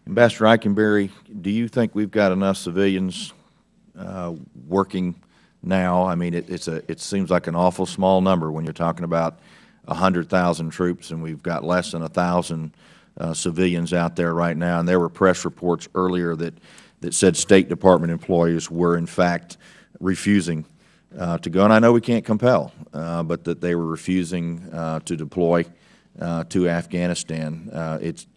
Ambassador Eikenberry, do you think we've got enough civilians working now? I mean, it seems like an awful small number when you're talking about 100,000 troops, and we've got less than 1,000 civilians out there right now. And there were press reports earlier that said State Department employees were in fact refusing to go. And I know we can't compel, but that they were refusing to deploy to Afghanistan.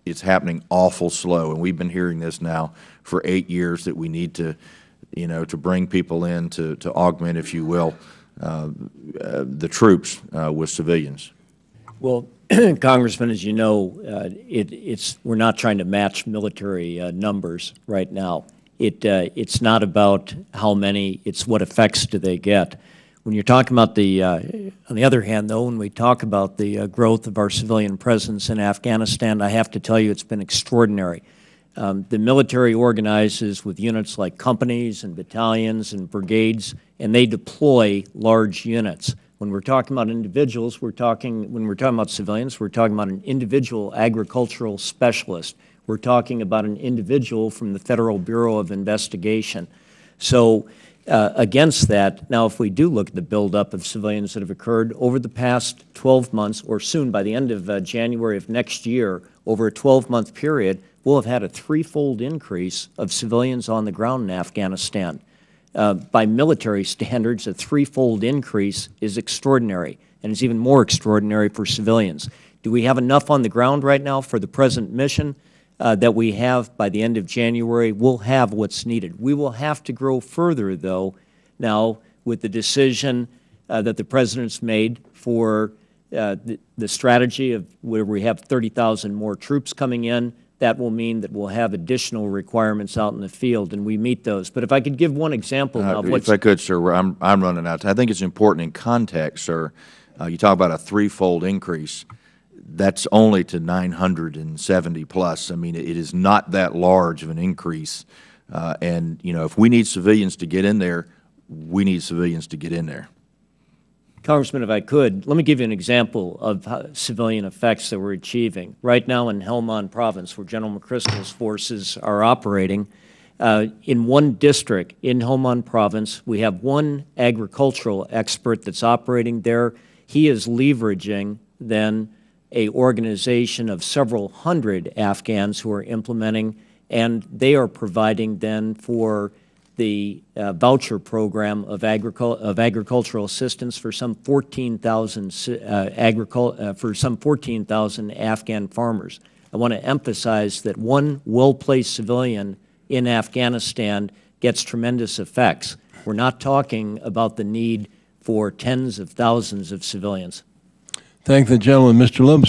It's happening awful slow, and we've been hearing this now for 8 years, that we need to, to bring people in to augment, if you will, the troops with civilians. Well, Congressman, as you know, we're not trying to match military numbers right now. It's not about how many; it's what effects do they get. When you're talking about on the other hand, though, when we talk about the growth of our civilian presence in Afghanistan, I have to tell you it's been extraordinary. The military organizes with units like companies and battalions and brigades, and they deploy large units. When we're talking about individuals, when we're talking about civilians, we're talking about an individual agricultural specialist. We're talking about an individual from the Federal Bureau of Investigation. So against that, now if we do look at the buildup of civilians that have occurred over the past 12 months, or soon by the end of January of next year, over a 12-month period, we'll have had a threefold increase of civilians on the ground in Afghanistan. By military standards, a threefold increase is extraordinary, and it's even more extraordinary for civilians. Do we have enough on the ground right now for the present mission that we have by the end of January? We'll have what's needed. We will have to grow further, though, now with the decision that the President's made for the strategy of where we have 30,000 more troops coming in. That will mean that we'll have additional requirements out in the field, and we meet those. But if I could give one example of what's— If I could, sir, I'm running out. I think it's important in context, sir. You talk about a threefold increase. That's only to 970 plus. I mean, it is not that large of an increase. And, if we need civilians to get in there, we need civilians to get in there. Congressman, if I could, let me give you an example of civilian effects that we're achieving. Right now in Helmand Province, where General McChrystal's forces are operating, in one district in Helmand Province, we have one agricultural expert that's operating there. He is leveraging then an organization of several hundred Afghans who are implementing, and they are providing then for the voucher program of agricultural assistance for some 14,000 Afghan farmers. I want to emphasize that one well-placed civilian in Afghanistan gets tremendous effects. We're not talking about the need for tens of thousands of civilians. Thank the gentleman. Mr. Lubs.